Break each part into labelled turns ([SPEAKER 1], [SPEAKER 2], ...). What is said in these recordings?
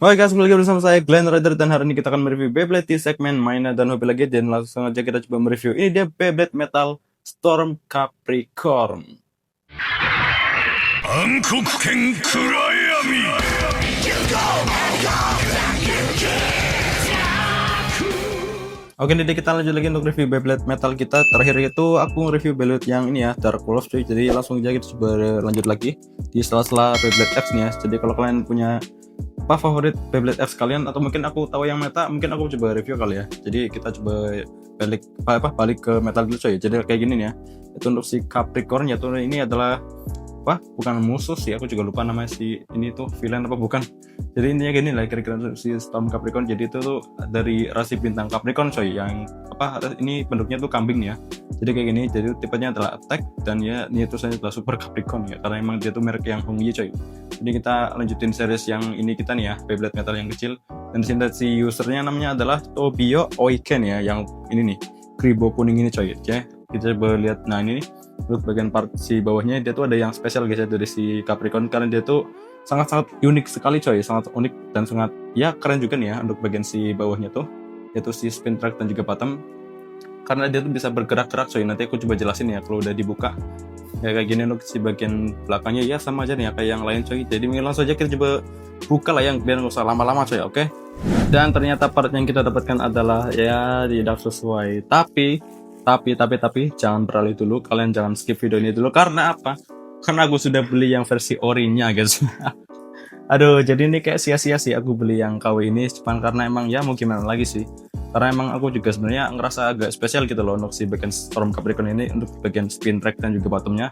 [SPEAKER 1] Oke guys, kembali lagi bersama saya Glenn Rider dan hari ini kita akan mereview Beyblade di segmen mainan dan hobi lagi, dan langsung aja kita coba mereview. Ini dia Beyblade Metal Storm Capricorn. Oke, jadi kita lanjut lagi untuk review Beyblade Metal kita. Terakhir itu aku review Beyblade yang ini ya, Dark Wolf cuy. Jadi langsung aja kita coba lanjut lagi di sela-sela Beyblade X nih ya. Jadi kalau kalian punya apa favorit Beyblade X kalian, atau mungkin aku tahu yang meta, mungkin aku coba review kali ya. Jadi kita coba balik ke metal dulu coy. Jadi kayak gini nih ya. Itu untuk si Capricorn, yaitu ini adalah bukan musuh sih, aku juga lupa namanya si ini tuh villain apa bukan. Jadi intinya gini lah kira-kira si Storm Capricorn. Jadi itu tuh dari rasi bintang Capricorn coy, yang ini bentuknya tuh kambing ya. Jadi kayak gini, jadi tipenya adalah attack, dan ya ini tulisannya adalah Super Capricorn ya, karena emang dia tuh merek yang Hongyi coy. Jadi kita lanjutin series yang ini kita nih ya, Beyblade Metal yang kecil. Dan sini si usernya namanya adalah Tobio Oiken ya, yang ini nih kribo kuning ini coy. Oke, kita coba lihat. Nah ini nih untuk bagian part si bawahnya, dia tuh ada yang spesial guys ya dari si Capricorn, karena dia tuh sangat-sangat unik sekali coy, sangat unik dan sangat ya keren juga nih ya untuk bagian si bawahnya tuh, yaitu si spin track dan juga bottom, karena dia tuh bisa bergerak-gerak coy. Nanti aku coba jelasin ya kalau udah dibuka ya kayak gini. Untuk si bagian belakangnya ya sama aja nih ya kayak yang lain coy. Jadi langsung aja kita coba buka lah yang biar nggak usah lama-lama coy. Oke, dan ternyata part yang kita dapatkan adalah ya tidak sesuai, tapi jangan beralih dulu, kalian jangan skip video ini dulu. Karena apa? Karena aku sudah beli yang versi orinya guys. Aduh, jadi ini kayak sia-sia sih aku beli yang KW ini, cuman karena emang ya mau gimana lagi sih, karena emang aku juga sebenarnya ngerasa agak spesial gitu loh untuk si bagian Storm Capricorn ini, untuk bagian spin track dan juga bottomnya.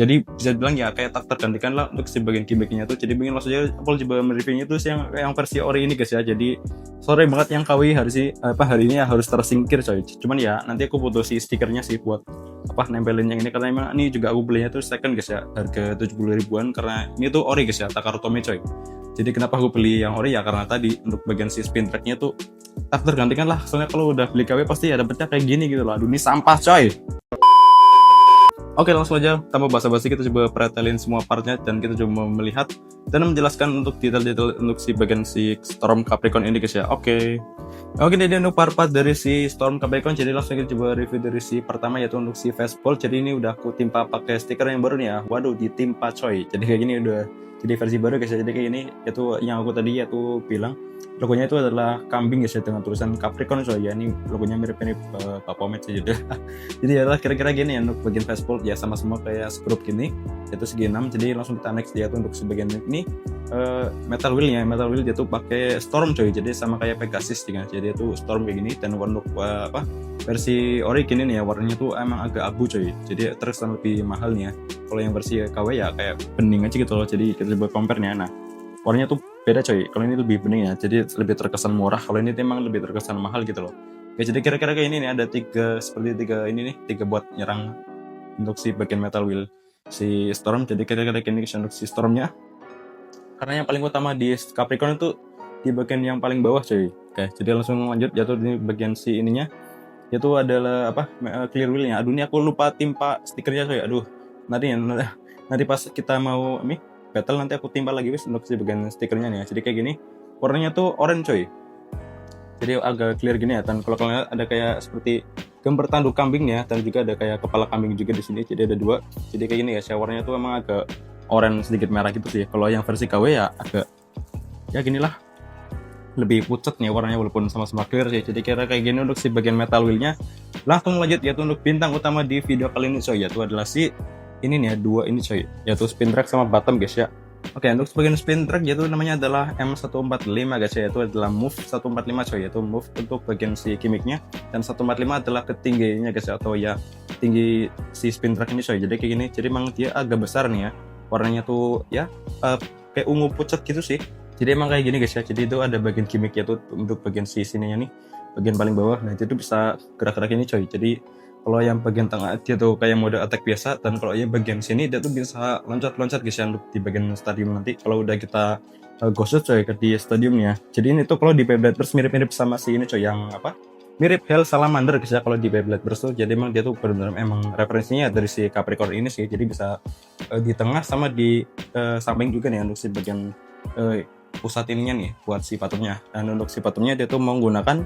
[SPEAKER 1] Jadi bisa dibilang ya kayak tak tergantikan lah untuk si bagian gimmicknya tuh. Jadi mungkin langsung aja aku coba mereviewnya tuh yang versi ori ini guys ya. Jadi sorry banget yang KW hari ini ya harus tersingkir coy. Cuman ya nanti aku butuh si stikernya sih buat nempelin yang ini, karena emang ini juga aku belinya tuh second guys ya, harga 70 ribuan, karena ini tuh ori guys ya, Takara Tomy coy. Jadi kenapa aku beli yang ori ya, karena tadi untuk bagian si spin tracknya tuh tak tergantikan lah. Soalnya kalau udah beli KW pasti ada dapetnya kayak gini gitu loh. Aduh, ini sampah coy. Oke, langsung aja tanpa basa-basi kita coba pretelin semua partnya, dan kita coba melihat dan menjelaskan untuk detail-detail untuk si bagian si Storm Capricorn ini guys ya. Oke, jadi untuk part-part dari si Storm Capricorn, jadi langsung kita coba review dari si pertama, yaitu untuk si Fastball. Jadi ini udah aku timpa pakai stiker yang baru nih ya. Waduh, ditimpa coy. Jadi kayak gini udah jadi versi baru guys ya. Jadi kayak ini, yaitu yang aku tadi yaitu bilang logonya itu adalah kambing guys ya, dengan tulisan Capricorn coy ya. Ini logonya mirip-mirip Papomet sih gitu. Jadi adalah kira-kira gini ya untuk bagian Fastball ya, sama-sama kayak skrup gini, yaitu segi 6. Jadi langsung kita next dia tuh untuk sebagian ini metal wheel dia tuh pakai Storm coy. Jadi sama kayak Pegasus juga. Jadi itu Storm kayak gini, dan untuk versi ori gini nih ya, warnanya tuh emang agak abu coy. Jadi terkesan lebih mahal nih ya. Kalau yang versi KW ya kayak bening aja gitu loh. Jadi kita coba compare nih ya. Nah, warnanya tuh beda coy. Kalau ini lebih bening ya, jadi lebih terkesan murah. Kalau ini emang lebih terkesan mahal gitu loh. Oke, jadi kira-kira kayak ini nih, ada tiga buat nyerang untuk si bagian metal wheel si Storm. Jadi kira-kira ini untuk si Stormnya, karena yang paling utama di Capricorn itu di bagian yang paling bawah coy. Oke, jadi langsung lanjut jatuh di bagian si ininya, yaitu adalah clear wheelnya. Aduh, ini aku lupa timpa stikernya coy. Aduh, nanti pas kita mau battle nanti aku timpa lagi wis untuk si bagian stikernya nih ya. Jadi kayak gini, warnanya tuh orange coy. Jadi agak clear gini ya, dan kalau kalian lihat ada kayak seperti gambar tanduk kambing ya, dan juga ada kayak kepala kambing juga di sini. Jadi ada dua. Jadi kayak gini ya, warnanya tuh emang agak orange sedikit merah gitu sih. Kalau yang versi KW ya agak ya ginilah, lebih pucat nih warnanya walaupun sama-sama clear sih. Jadi kira kayak gini untuk si bagian metal wheelnya. Langsung lanjut yaitu untuk bintang utama di video kali ini coy, yaitu adalah si ini nih ya, dua ini coy, yaitu spin track sama bottom guys ya. Oke, untuk bagian spin track yaitu namanya adalah M145 guys ya, yaitu adalah move 145 coy, yaitu move untuk bagian si gimmicknya, dan 145 adalah ketinggiannya guys ya, atau ya tinggi si spin track ini coy. Jadi kayak gini, jadi emang dia agak besar nih ya, warnanya tuh ya kayak ungu pucat gitu sih. Jadi emang kayak gini guys ya. Jadi itu ada bagian gimmick yaitu untuk bagian si sininya nih, bagian paling bawah. Nah itu bisa gerak-gerak ini coy. Jadi kalau yang bagian tengah dia tuh kayak mode attack biasa, dan kalau yang bagian sini dia tuh bisa loncat-loncat guys ya untuk di bagian stadium nanti kalau udah kita ghost coy ke di stadiumnya. Jadi ini tuh kalau di Beyblade Burst mirip-mirip sama si ini coy, yang mirip Hell Salamander guys ya kalau di Beyblade Burst tuh. Jadi emang dia tuh benar-benar emang referensinya dari si Capricorn ini sih. Jadi bisa di tengah sama di samping juga nih untuk si bagian pusat ininya nih buat si patumnya. Dan untuk si patumnya dia tuh menggunakan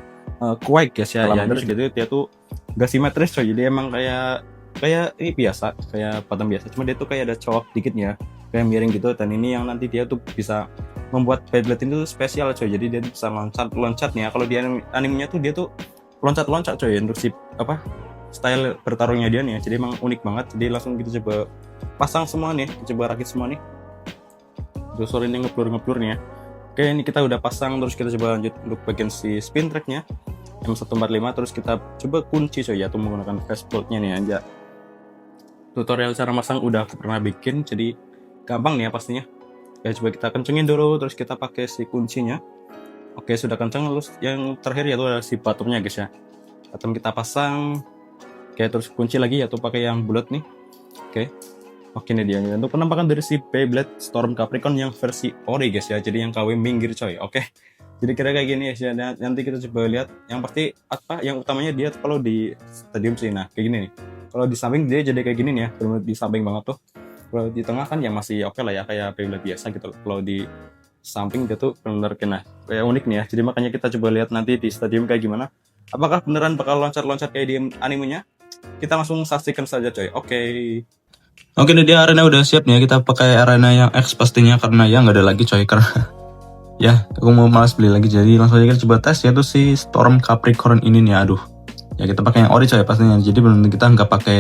[SPEAKER 1] quake guys ya. Jadi dia tuh gak simetris coy. Jadi emang kayak ini biasa, kayak patung biasa. Cuma dia tuh kayak ada colok dikitnya, kayak miring gitu. Dan ini yang nanti dia tuh bisa membuat Beyblade itu spesial coy. Jadi dia bisa loncat nih ya. Kalau di animenya tuh dia tuh loncat coy untuk si style bertarungnya dia nih ya. Jadi emang unik banget. Jadi langsung kita coba pasang semua nih, coba rakit semua nih. Dosor ini ngeblur nih ya. Oke, ini kita udah pasang, terus kita coba lanjut untuk bagian si spin tracknya M145. Terus kita coba kunci coy ya, atau menggunakan fastbolt-nya nih aja. Tutorial cara masang udah aku pernah bikin, jadi gampang nih ya pastinya. Oke, coba kita kencengin dulu, terus kita pakai si kuncinya. Oke, sudah kenceng. Terus yang terakhir yaitu adalah si batumnya guys ya. Batum kita pasang. Oke, terus kunci lagi atau pakai yang bulat nih. Oke, ini dia untuk penampakan dari si Beyblade Storm Capricorn yang versi ori guys ya. Jadi yang KW minggir coy. Oke. Jadi kira kayak gini ya. Nanti kita coba lihat. Yang pasti yang utamanya dia kalau di stadium sih. Nah, kayak gini nih. Kalau di samping dia jadi kayak gini nih ya. Benar di samping banget tuh. Kalau di tengah kan ya masih oke lah ya, kayak Beyblade biasa gitu. Kalau di samping dia tuh benar kayak unik nih ya. Jadi makanya kita coba lihat nanti di stadium kayak gimana. Apakah beneran bakal loncat-loncat kayak di animenya? Kita langsung saksikan saja coy. Oke, dia arena udah siap nih ya. Kita pakai arena yang X pastinya, karena ya nggak ada lagi coy, karena ya aku mau malas beli lagi. Jadi langsung aja kita coba tes yaitu si Storm Capricorn ini nih. Aduh, ya kita pakai yang ori coy pastinya. Jadi benar kita nggak pakai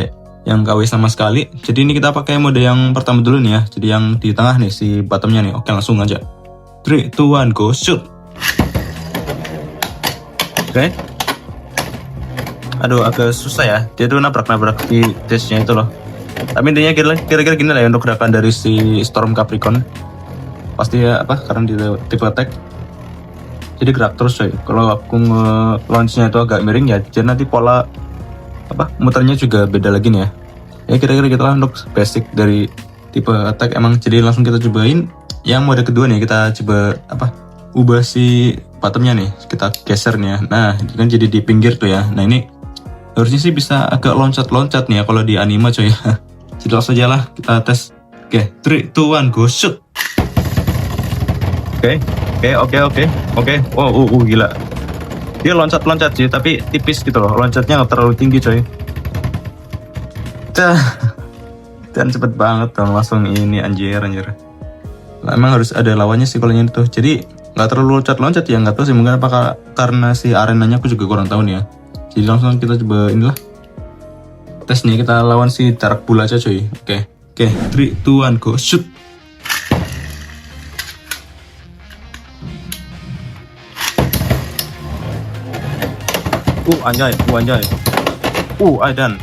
[SPEAKER 1] yang KW sama sekali. Jadi ini kita pakai mode yang pertama dulu nih ya. Jadi yang di tengah nih si bottomnya nih. Oke, langsung aja 3, 2, 1, go shoot. Oke. Aduh, agak susah ya. Dia tuh nabrak di testnya itu loh. Tapi intinya kira-kira gini lah ya untuk gerakan dari si Storm Capricorn. Pasti ya karena dia tipe attack. Jadi gerak terus coy. Kalau aku nge-launchnya itu agak miring ya, jadi nanti pola muternya juga beda lagi nih ya. Ya kira-kira gitu lah untuk basic dari tipe attack emang. Jadi langsung kita cobain yang mode kedua nih. Kita coba ubah si bottomnya nih. Kita geser nih ya. Nah, ini kan jadi di pinggir tuh ya. Nah, ini harusnya sih bisa agak loncat-loncat nih ya kalau di anime coy ya. Jadi langsung aja lah kita tes. Oke, 3, 2, 1, go shoot. Oke. Wow, gila. Dia loncat-loncat sih, tapi tipis gitu loh. Loncatnya nggak terlalu tinggi coy. Dan cepet banget dong, langsung ini anjir. Nah, emang harus ada lawannya sih kalau yang itu. Jadi nggak terlalu loncat-loncat ya, nggak tahu sih mungkin apakah karena si arenanya aku juga kurang tahu nih ya. Jadi langsung kita coba inilah tes nih, kita lawan si Dark Bull aja coy. Oke, 3, 2, 1, go shoot. Anjay. Dan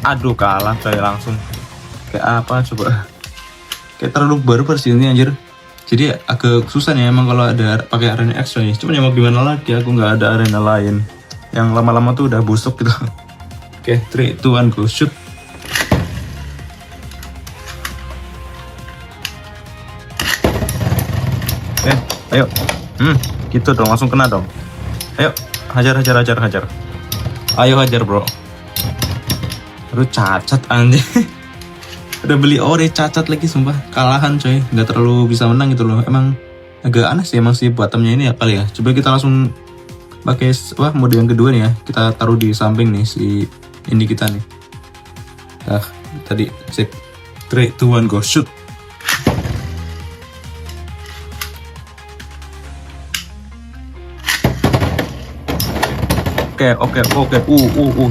[SPEAKER 1] aduh, kalah coy langsung. Kayak apa coba? Kayak terlalu baru versi ini anjir. Jadi agak susah nih emang kalau ada pakai arena X coy. Cuma ya mau gimana lagi, aku nggak ada arena lain yang lama-lama tuh udah busuk gitu. Oke, 3, 2, 1, go shoot. Oke, ayo. Gitu dong, langsung kena dong. Ayo, hajar. Ayo hajar bro. Aduh, cacat anjir. Udah beli ori cacat lagi sumpah. Kalahan coy, nggak terlalu bisa menang gitu loh. Emang agak aneh sih emang si bottomnya ini ya kali ya. Coba kita langsung pakai mode yang kedua nih ya. Kita taruh di samping nih si ini kita nih. Tadi sip. 3, 2, 1, go shoot. Oke.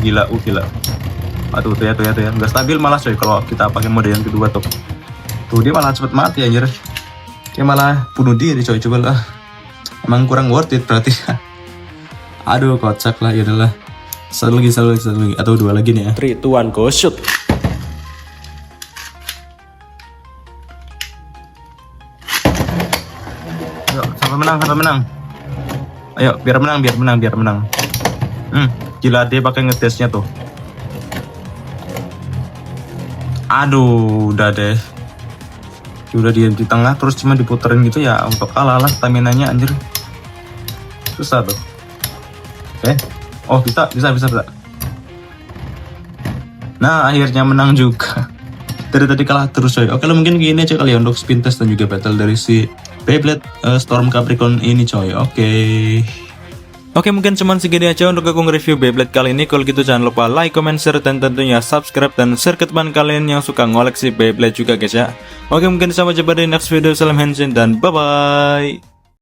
[SPEAKER 1] Gila. Aduh, tuh ya. Nggak stabil malah coy kalau kita pakai mode yang kedua tuh. Tuh dia malah cepet mati anjir. Dia malah bunuh diri coy. Coba lah. Emang kurang worth it berarti. Aduh, kocak lah, ya udahlah. Satu lagi atau dua lagi nih ya. 3, 2, 1, go shoot. Ayo, sampai menang. Ayo, biar menang. Gila dia pakai ngedesnya tuh. Aduh, udah deh. Udah dia di tengah terus cuma diputerin gitu ya, untuk kalah lah stamina-nya anjir. Susah tuh. Oke. Oh, bisa. Nah, akhirnya menang juga. Dari tadi kalah terus coy. Oke, mungkin gini aja kali ya untuk spin test dan juga battle dari si Beyblade Storm Capricorn ini coy. Oke, mungkin cuman segini aja untuk aku nge-review Beyblade kali ini. Kalau gitu jangan lupa like, comment, share, dan tentunya subscribe dan share ke teman kalian yang suka ngoleksi Beyblade juga guys ya. Oke, mungkin sampai jumpa di next video. Salam Henshin dan bye bye.